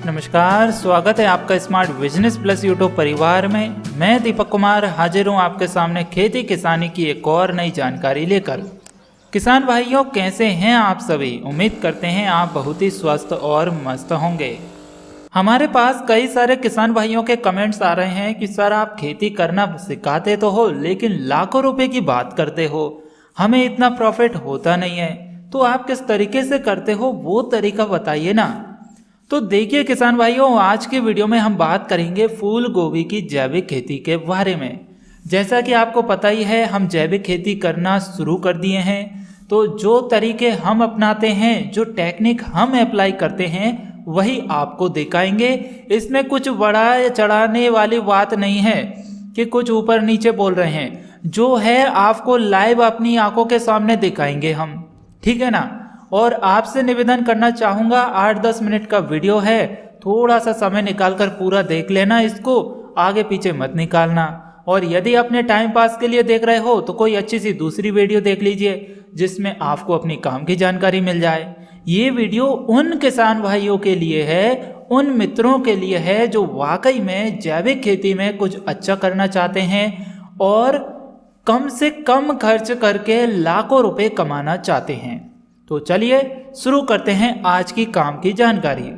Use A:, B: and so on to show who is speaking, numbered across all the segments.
A: नमस्कार, स्वागत है आपका स्मार्ट बिजनेस प्लस यूट्यूब परिवार में। मैं दीपक कुमार हाजिर हूँ आपके सामने खेती किसानी की एक और नई जानकारी लेकर। किसान भाइयों, कैसे हैं आप सभी? उम्मीद करते हैं आप बहुत ही स्वस्थ और मस्त होंगे। हमारे पास कई सारे किसान भाइयों के कमेंट्स आ रहे हैं कि सर आप खेती करना सिखाते तो हो लेकिन लाखों रुपए की बात करते हो, हमें इतना प्रॉफिट होता नहीं है, तो आप किस तरीके से करते हो वो तरीका बताइए ना। तो देखिए किसान भाइयों, आज के वीडियो में हम बात करेंगे फूल गोभी की जैविक खेती के बारे में। जैसा कि आपको पता ही है, हम जैविक खेती करना शुरू कर दिए हैं। तो जो तरीके हम अपनाते हैं, जो टेक्निक हम अप्लाई करते हैं, वही आपको दिखाएंगे। इसमें कुछ बड़ा चढ़ाने वाली बात नहीं है कि कुछ ऊपर नीचे बोल रहे हैं। जो है आपको लाइव अपनी आंखों के सामने दिखाएंगे हम, ठीक है ना। और आपसे निवेदन करना चाहूँगा, 8-10 मिनट का वीडियो है, थोड़ा सा समय निकालकर पूरा देख लेना, इसको आगे पीछे मत निकालना। और यदि अपने टाइम पास के लिए देख रहे हो तो कोई अच्छी सी दूसरी वीडियो देख लीजिए जिसमें आपको अपनी काम की जानकारी मिल जाए। ये वीडियो उन किसान भाइयों के लिए है, उन मित्रों के लिए है जो वाकई में जैविक खेती में कुछ अच्छा करना चाहते हैं और कम से कम खर्च करके लाखों रुपए कमाना चाहते हैं। तो चलिए शुरू करते हैं आज की काम की जानकारी।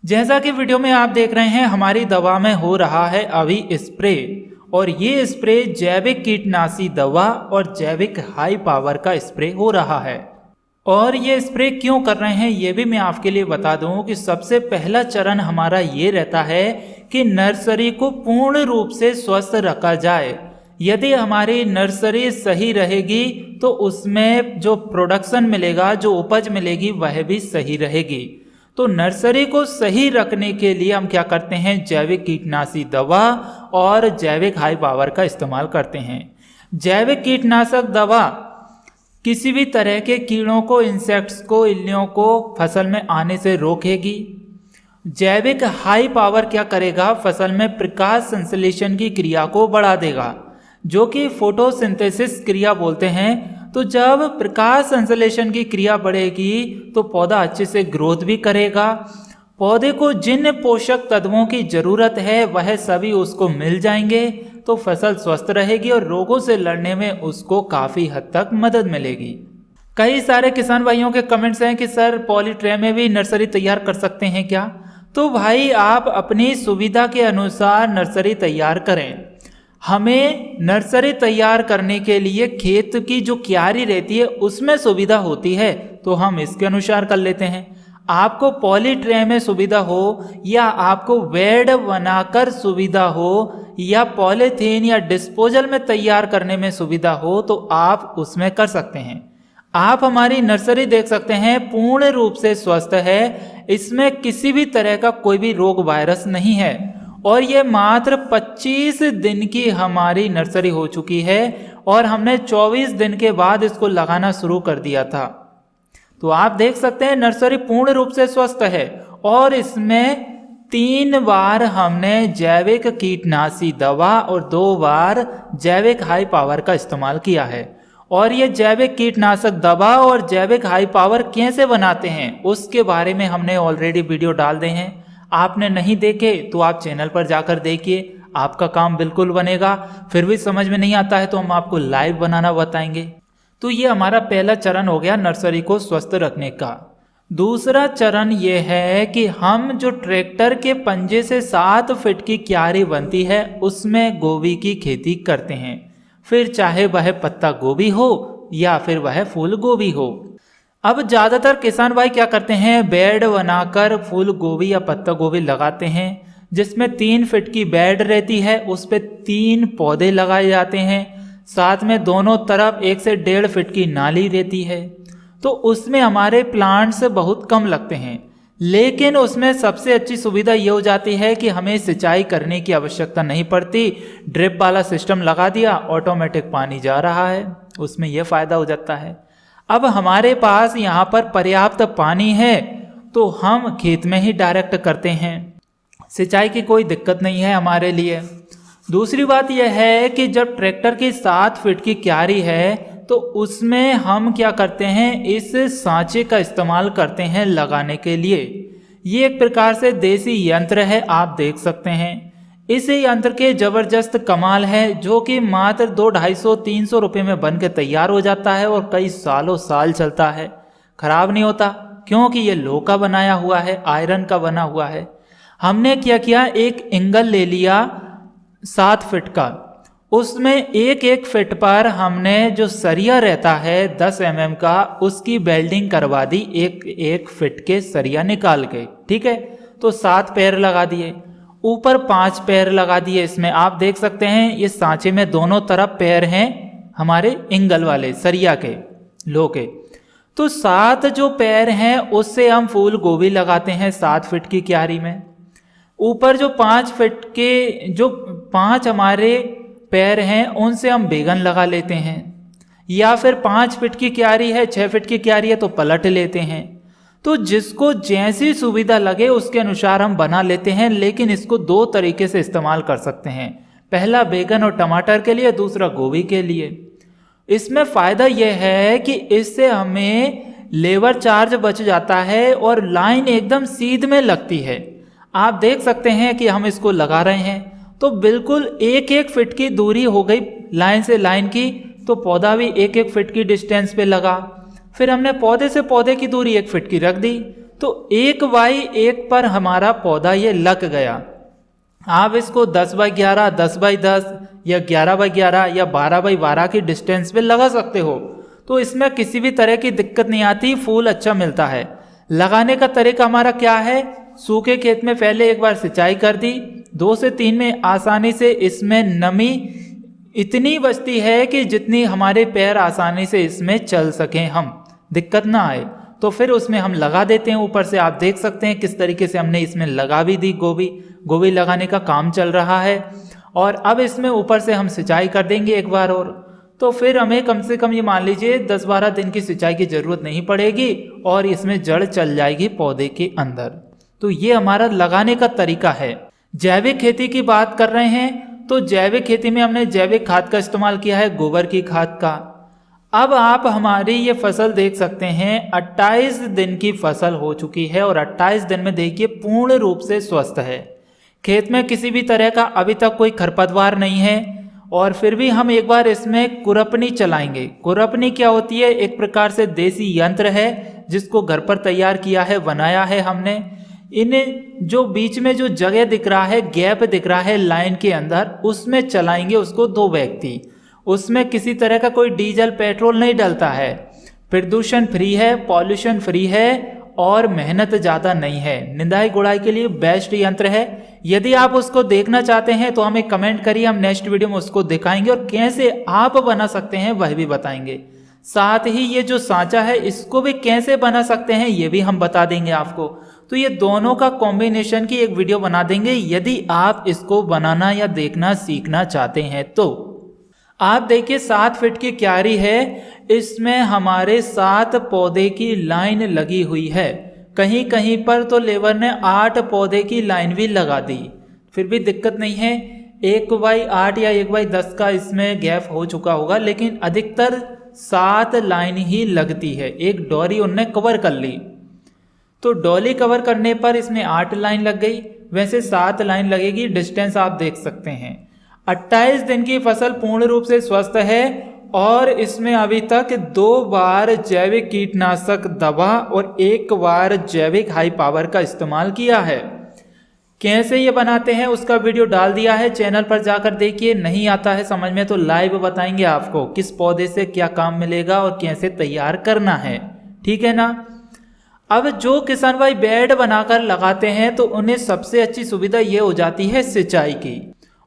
A: जैसा कि वीडियो में आप देख रहे हैं, हमारी दवा में हो रहा है अभी स्प्रे, और ये स्प्रे जैविक कीटनाशी दवा और जैविक हाई पावर का स्प्रे हो रहा है। और ये स्प्रे क्यों कर रहे हैं ये भी मैं आपके लिए बता दूं कि सबसे पहला चरण हमारा ये रहता है कि नर्सरी को पूर्ण रूप से स्वस्थ रखा जाए। यदि हमारी नर्सरी सही रहेगी तो उसमें जो प्रोडक्शन मिलेगा, जो उपज मिलेगी, वह भी सही रहेगी। तो नर्सरी को सही रखने के लिए हम क्या करते हैं, जैविक कीटनाशी दवा और जैविक हाई पावर का इस्तेमाल करते हैं। जैविक कीटनाशक दवा किसी भी तरह के कीड़ों को, इंसेक्ट्स को, इल्लियों को फसल में आने से रोकेगी। जैविक हाई पावर क्या करेगा, फसल में प्रकाश संश्लेषण की क्रिया को बढ़ा देगा, जो कि फोटोसिंथेसिस क्रिया बोलते हैं। तो जब प्रकाश संश्लेषण की क्रिया बढ़ेगी तो पौधा अच्छे से ग्रोथ भी करेगा। पौधे को जिन पोषक तत्वों की जरूरत है वह सभी उसको मिल जाएंगे, तो फसल स्वस्थ रहेगी और रोगों से लड़ने में उसको काफी हद तक मदद मिलेगी। कई सारे किसान भाइयों के कमेंट्स हैं कि सर पॉली ट्रे में भी नर्सरी तैयार कर सकते हैं क्या? तो भाई आप अपनी सुविधा के अनुसार नर्सरी तैयार करें। हमें नर्सरी तैयार करने के लिए खेत की जो क्यारी रहती है उसमें सुविधा होती है, तो हम इसके अनुसार कर लेते हैं। आपको पॉली ट्रे में सुविधा हो या आपको बेड बनाकर सुविधा हो या पॉलीथीन या डिस्पोजल में तैयार करने में सुविधा हो, तो आप उसमें कर सकते हैं। आप हमारी नर्सरी देख सकते हैं, पूर्ण रूप से स्वस्थ है। इसमें किसी भी तरह का कोई भी रोग वायरस नहीं है। और ये मात्र 25 दिन की हमारी नर्सरी हो चुकी है और हमने 24 दिन के बाद इसको लगाना शुरू कर दिया था। तो आप देख सकते हैं नर्सरी पूर्ण रूप से स्वस्थ है। और इसमें 3 बार हमने जैविक कीटनाशी दवा और 2 बार जैविक हाई पावर का इस्तेमाल किया है। और ये जैविक कीटनाशक दवा और जैविक हाई पावर कैसे बनाते हैं उसके बारे में हमने ऑलरेडी वीडियो डाल दिए हैं। आपने नहीं देखे तो आप चैनल पर जाकर देखिए, आपका काम बिल्कुल बनेगा। फिर भी समझ में नहीं आता है तो हम आपको लाइव बनाना बताएंगे। तो ये हमारा पहला चरण हो गया नर्सरी को स्वस्थ रखने का। दूसरा चरण ये है कि हम जो ट्रैक्टर के पंजे से 7 फीट की क्यारी बनती है उसमें गोभी की खेती करते हैं, फिर चाहे वह पत्ता गोभी हो या फिर वह फूल गोभी हो। अब ज़्यादातर किसान भाई क्या करते हैं, बेड बनाकर फूल गोभी या पत्ता गोभी लगाते हैं, जिसमें 3 फीट की बेड रहती है, उस पर 3 पौधे लगाए जाते हैं। साथ में दोनों तरफ 1 से 1.5 फीट की नाली रहती है। तो उसमें हमारे प्लांट्स बहुत कम लगते हैं, लेकिन उसमें सबसे अच्छी सुविधा ये हो जाती है कि हमें सिंचाई करने की आवश्यकता नहीं पड़ती। ड्रिप वाला सिस्टम लगा दिया, ऑटोमेटिक पानी जा रहा है, उसमें यह फ़ायदा हो जाता है। अब हमारे पास यहाँ पर पर्याप्त पानी है तो हम खेत में ही डायरेक्ट करते हैं, सिंचाई की कोई दिक्कत नहीं है हमारे लिए। दूसरी बात यह है कि जब ट्रैक्टर की 7 फीट की क्यारी है तो उसमें हम क्या करते हैं, इस सांचे का इस्तेमाल करते हैं लगाने के लिए। ये एक प्रकार से देसी यंत्र है, आप देख सकते हैं। इस यंत्र के जबरदस्त कमाल है जो कि मात्र 200-250-300 रुपये में बन के तैयार हो जाता है और कई सालों साल चलता है, खराब नहीं होता, क्योंकि ये लोह का बनाया हुआ है, आयरन का बना हुआ है। हमने क्या किया, एक एंगल ले लिया 7 फीट का, उसमें एक एक फीट पर हमने जो सरिया रहता है 10 mm का, उसकी वेल्डिंग करवा दी, एक एक फीट के सरिया निकाल के। ठीक है, तो 7 पैर लगा दिए, ऊपर 5 पैर लगा दिए। इसमें आप देख सकते हैं ये सांचे में दोनों तरफ पैर हैं हमारे एंगल वाले सरिया के, लो के। तो 7 जो पैर हैं उससे हम फूल गोभी लगाते हैं 7 फीट की क्यारी में। ऊपर जो 5 फीट के जो 5 हमारे पैर हैं उनसे हम बैगन लगा लेते हैं, या फिर 5 फीट की क्यारी है, 6 फीट की क्यारी है तो पलट लेते हैं। तो जिसको जैसी सुविधा लगे उसके अनुसार हम बना लेते हैं, लेकिन इसको 2 तरीके से इस्तेमाल कर सकते हैं। पहला बैगन और टमाटर के लिए, दूसरा गोभी के लिए। इसमें फ़ायदा यह है कि इससे हमें लेबर चार्ज बच जाता है और लाइन एकदम सीध में लगती है। आप देख सकते हैं कि हम इसको लगा रहे हैं तो बिल्कुल एक एक फीट की दूरी हो गई लाइन से लाइन की, तो पौधा भी एक एक फीट की डिस्टेंस पे लगा। फिर हमने पौधे से पौधे की दूरी 1 फीट की रख दी, तो 1/1 पर हमारा पौधा ये लग गया। आप इसको 10/11, 10/10 या 11/11 या 12/12 की डिस्टेंस पे लगा सकते हो, तो इसमें किसी भी तरह की दिक्कत नहीं आती, फूल अच्छा मिलता है। लगाने का तरीका हमारा क्या है, सूखे खेत में पहले एक बार सिंचाई कर दी, 2 से 3 में आसानी से इसमें नमी इतनी बचती है कि जितनी हमारे पैर आसानी से इसमें चल सकें, हम दिक्कत ना आए, तो फिर उसमें हम लगा देते हैं। ऊपर से आप देख सकते हैं किस तरीके से हमने इसमें लगा भी दी। गोभी लगाने का काम चल रहा है और अब इसमें ऊपर से हम सिंचाई कर देंगे एक बार और, तो फिर हमें कम से कम ये मान लीजिए 10-12 दिन की सिंचाई की ज़रूरत नहीं पड़ेगी और इसमें जड़ चल जाएगी पौधे के अंदर। तो ये हमारा लगाने का तरीका है। जैविक खेती की बात कर रहे हैं तो जैविक खेती में हमने जैविक खाद का इस्तेमाल किया है, गोबर की खाद का। अब आप हमारी ये फसल देख सकते हैं, 28 दिन की फसल हो चुकी है और 28 दिन में देखिए पूर्ण रूप से स्वस्थ है। खेत में किसी भी तरह का अभी तक कोई खरपतवार नहीं है और फिर भी हम एक बार इसमें खुरपनी चलाएंगे। खुरपनी क्या होती है, एक प्रकार से देसी यंत्र है जिसको घर पर तैयार किया है, बनाया है हमने। इन्हें जो बीच में जो जगह दिख रहा है, गैप दिख रहा है लाइन के अंदर, उसमें चलाएंगे उसको 2 व्यक्ति। उसमें किसी तरह का कोई डीजल पेट्रोल नहीं डलता है, प्रदूषण फ्री है, पॉल्यूशन फ्री है और मेहनत ज़्यादा नहीं है। निंदाई गुड़ाई के लिए बेस्ट यंत्र है। यदि आप उसको देखना चाहते हैं तो हमें कमेंट करिए, हम नेक्स्ट वीडियो में उसको दिखाएंगे और कैसे आप बना सकते हैं वह भी बताएंगे। साथ ही ये जो सांचा है इसको भी कैसे बना सकते हैं ये भी हम बता देंगे आपको। तो ये दोनों का कॉम्बिनेशन की एक वीडियो बना देंगे यदि आप इसको बनाना या देखना सीखना चाहते हैं तो। आप देखिए 7 फीट की क्यारी है, इसमें हमारे 7 पौधे की लाइन लगी हुई है। कहीं कहीं पर तो लेबर ने 8 पौधे की लाइन भी लगा दी, फिर भी दिक्कत नहीं है। 1/8 या 1/10 का इसमें गैप हो चुका होगा, लेकिन अधिकतर 7 लाइन ही लगती है। एक डोरी उनने कवर कर ली, तो डोली कवर करने पर इसमें 8 लाइन लग गई, वैसे 7 लाइन लगेगी। डिस्टेंस आप देख सकते हैं। 28 दिन की फसल पूर्ण रूप से स्वस्थ है और इसमें अभी तक 2 बार जैविक कीटनाशक दवा और 1 बार जैविक हाई पावर का इस्तेमाल किया है। कैसे ये बनाते हैं उसका वीडियो डाल दिया है, चैनल पर जाकर देखिए। नहीं आता है समझ में तो लाइव बताएंगे आपको किस पौधे से क्या काम मिलेगा और कैसे तैयार करना है, ठीक है ना। अब जो किसान भाई बेड बनाकर लगाते हैं तो उन्हें सबसे अच्छी सुविधा ये हो जाती है सिंचाई की,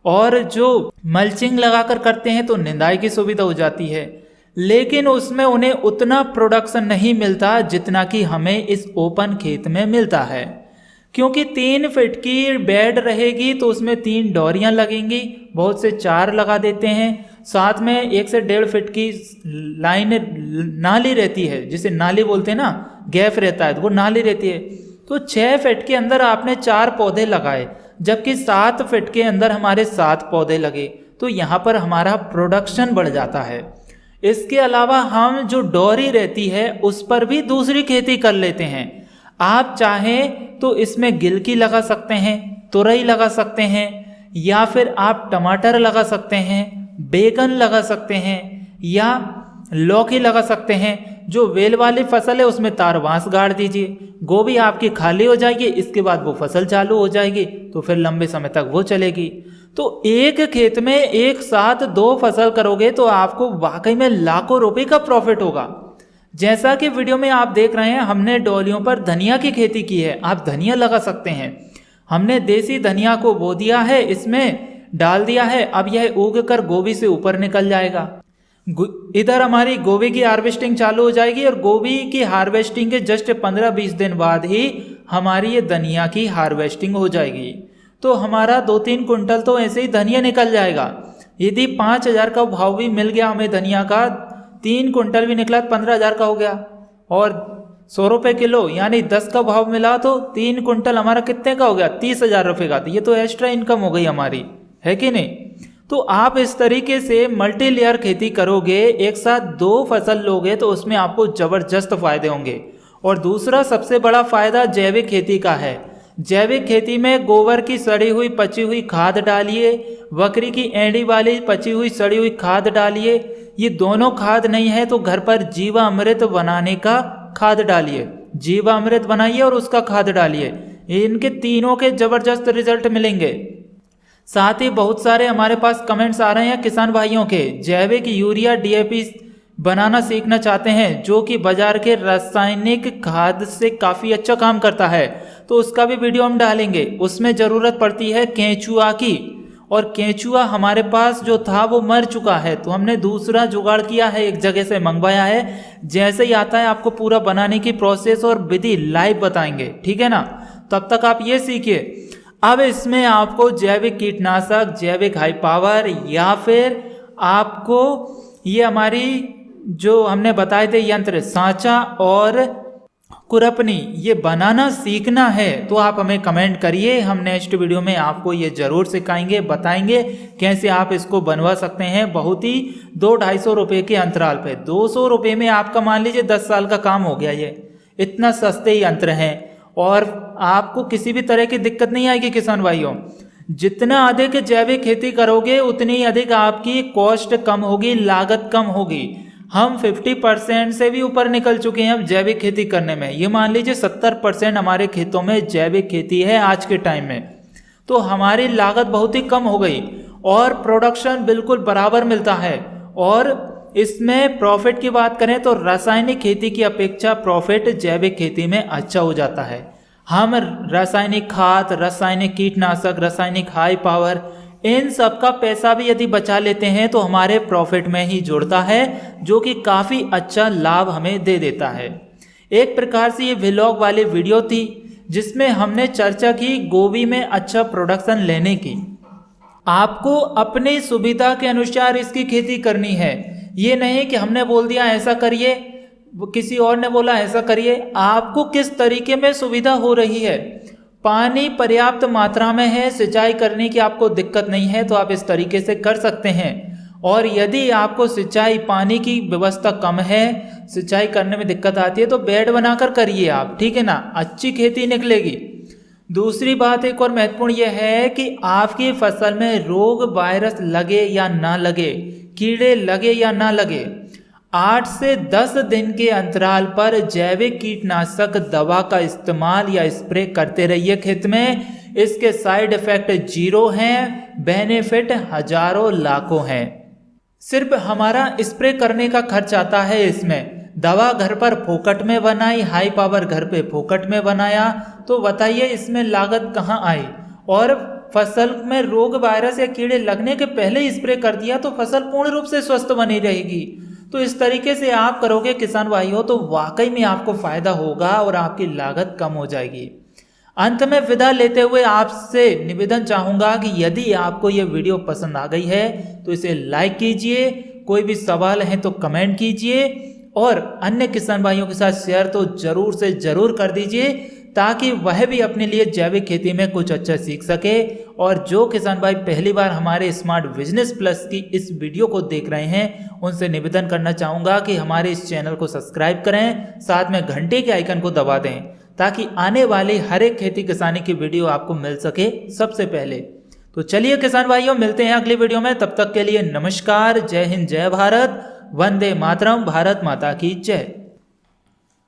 A: और जो मल्चिंग लगाकर करते हैं तो निंदाई की सुविधा हो जाती है, लेकिन उसमें उन्हें उतना प्रोडक्शन नहीं मिलता जितना कि हमें इस ओपन खेत में मिलता है। क्योंकि 3 फीट की बेड रहेगी तो उसमें 3 डोरियां लगेंगी, बहुत से 4 लगा देते हैं। साथ में 1 से 1.5 फीट की लाइन नाली रहती है, जिसे नाली बोलते हैं ना, गैप रहता है तो वो नाली रहती है। तो 6 फीट के अंदर आपने 4 पौधे लगाए, जबकि 7 फीट के अंदर हमारे 7 पौधे लगे, तो यहाँ पर हमारा प्रोडक्शन बढ़ जाता है। इसके अलावा हम जो डोरी रहती है उस पर भी दूसरी खेती कर लेते हैं। आप चाहें तो इसमें गिलकी लगा सकते हैं, तुरई लगा सकते हैं, या फिर आप टमाटर लगा सकते हैं, बैगन लगा सकते हैं, या लौकी लगा सकते हैं। जो वेल वाली फसल है उसमें तारवास गाड़ दीजिए, गोभी आपकी खाली हो जाएगी, इसके बाद वो फसल चालू हो जाएगी, तो फिर लंबे समय तक वो चलेगी। तो एक खेत में एक साथ 2 फसल करोगे तो आपको वाकई में लाखों रुपए का प्रॉफिट होगा। जैसा कि वीडियो में आप देख रहे हैं, हमने डोलियों पर धनिया की खेती की है, आप धनिया लगा सकते हैं। हमने देसी धनिया को बो दिया है, इसमें डाल दिया है, अब यह उग कर गोभी से ऊपर निकल जाएगा। इधर हमारी गोभी की हार्वेस्टिंग चालू हो जाएगी और गोभी की हार्वेस्टिंग के जस्ट 15-20 दिन बाद ही हमारी ये धनिया की हार्वेस्टिंग हो जाएगी। तो हमारा 2-3 कुंटल तो ऐसे ही धनिया निकल जाएगा। यदि 5,000 का भाव भी मिल गया हमें धनिया का, 3 कुंटल भी निकला तो 15,000 का हो गया, और 100 रुपये किलो यानी 10 का भाव मिला तो 3 कुंटल हमारा कितने का हो गया? 30,000 रुपये का। तो ये तो एक्स्ट्रा इनकम हो गई हमारी, है कि नहीं? तो आप इस तरीके से मल्टी लेयर खेती करोगे, एक साथ 2 फसल लोगे तो उसमें आपको जबरदस्त फायदे होंगे। और दूसरा सबसे बड़ा फायदा जैविक खेती का है। जैविक खेती में गोबर की सड़ी हुई पची हुई खाद डालिए, बकरी की एंडी वाली पची हुई सड़ी हुई खाद डालिए। ये दोनों खाद नहीं है तो घर पर जीवामृत बनाने का खाद डालिए, जीवामृत बनाइए और उसका खाद डालिए। इनके तीनों के जबरदस्त रिजल्ट मिलेंगे। साथ ही बहुत सारे हमारे पास कमेंट्स आ रहे हैं किसान भाइयों के, जैविक यूरिया DAP बनाना सीखना चाहते हैं जो कि बाजार के रासायनिक खाद से काफ़ी अच्छा काम करता है, तो उसका भी वीडियो हम डालेंगे। उसमें ज़रूरत पड़ती है केंचुआ की, और केंचुआ हमारे पास जो था वो मर चुका है, तो हमने दूसरा जुगाड़ किया है, एक जगह से मंगवाया है। जैसे ही आता है आपको पूरा बनाने की प्रोसेस और विधि लाइव बताएंगे, ठीक है ना? तब तक आप ये सीखिए। अब इसमें आपको जैविक कीटनाशक, जैविक हाई पावर, या फिर आपको ये हमारी जो हमने बताए थे यंत्र सांचा और खुरपनी, ये बनाना सीखना है तो आप हमें कमेंट करिए। हम नेक्स्ट वीडियो में आपको ये जरूर सिखाएंगे, बताएंगे कैसे आप इसको बनवा सकते हैं। बहुत ही 200-250 रुपये के अंतराल पे, 200 रुपये में आपका मान लीजिए 10 साल का काम हो गया। ये इतना सस्ते यंत्र हैं और आपको किसी भी तरह की दिक्कत नहीं आएगी किसान भाइयों। जितना अधिक जैविक खेती करोगे उतनी ही अधिक आपकी कॉस्ट कम होगी, लागत कम होगी। हम 50% से भी ऊपर निकल चुके हैं अब जैविक खेती करने में। ये मान लीजिए 70% हमारे खेतों में जैविक खेती है आज के टाइम में, तो हमारी लागत बहुत ही कम हो गई और प्रोडक्शन बिल्कुल बराबर मिलता है। और इसमें प्रॉफिट की बात करें तो रासायनिक खेती की अपेक्षा प्रॉफिट जैविक खेती में अच्छा हो जाता है। हम रासायनिक खाद, रासायनिक कीटनाशक, रासायनिक हाई पावर, इन सब का पैसा भी यदि बचा लेते हैं तो हमारे प्रॉफिट में ही जुड़ता है, जो कि काफ़ी अच्छा लाभ हमें दे देता है। एक प्रकार से ये व्लॉग वाली वीडियो थी जिसमें हमने चर्चा की गोभी में अच्छा प्रोडक्शन लेने की। आपको अपनी सुविधा के अनुसार इसकी खेती करनी है। ये नहीं कि हमने बोल दिया ऐसा करिए, किसी और ने बोला ऐसा करिए। आपको किस तरीके में सुविधा हो रही है, पानी पर्याप्त मात्रा में है, सिंचाई करने की आपको दिक्कत नहीं है तो आप इस तरीके से कर सकते हैं। और यदि आपको सिंचाई पानी की व्यवस्था कम है, सिंचाई करने में दिक्कत आती है तो बेड बनाकर करिए आप, ठीक है ना? अच्छी खेती निकलेगी। दूसरी बात एक और महत्वपूर्ण यह है कि आपकी फसल में रोग वायरस लगे या ना लगे, कीड़े लगे या ना लगे, 8 से 10 दिन के अंतराल पर जैविक कीटनाशक दवा का इस्तेमाल या स्प्रे करते रहिए खेत में। इसके साइड इफेक्ट 0 हैं, बेनिफिट हजारों लाखों हैं। सिर्फ हमारा स्प्रे करने का खर्च आता है इसमें। दवा घर पर फोकट में बनाई, हाई पावर घर पे फोकट में बनाया, तो बताइए इसमें लागत कहाँ आई? और फसल में रोग वायरस या कीड़े लगने के पहले ही स्प्रे कर दिया तो फसल पूर्ण रूप से स्वस्थ बनी रहेगी। तो इस तरीके से आप करोगे किसान भाइयों तो वाकई में आपको फायदा होगा और आपकी लागत कम हो जाएगी। अंत में विदा लेते हुए आपसे निवेदन चाहूंगा कि यदि आपको यह वीडियो पसंद आ गई है तो इसे लाइक कीजिए, कोई भी सवाल है तो कमेंट कीजिए और अन्य किसान भाइयों के साथ शेयर तो जरूर से जरूर कर दीजिए ताकि वह भी अपने लिए जैविक खेती में कुछ अच्छा सीख सके। और जो किसान भाई पहली बार हमारे स्मार्ट बिजनेस प्लस की इस वीडियो को देख रहे हैं उनसे निवेदन करना चाहूँगा कि हमारे इस चैनल को सब्सक्राइब करें, साथ में घंटे के आइकन को दबा दें ताकि आने वाली हर एक खेती किसानी की वीडियो आपको मिल सके सबसे पहले। तो चलिए किसान भाइयों, मिलते हैं अगली वीडियो में। तब तक के लिए नमस्कार, जय हिंद, जय भारत, वंदे मातरम, भारत माता की जय।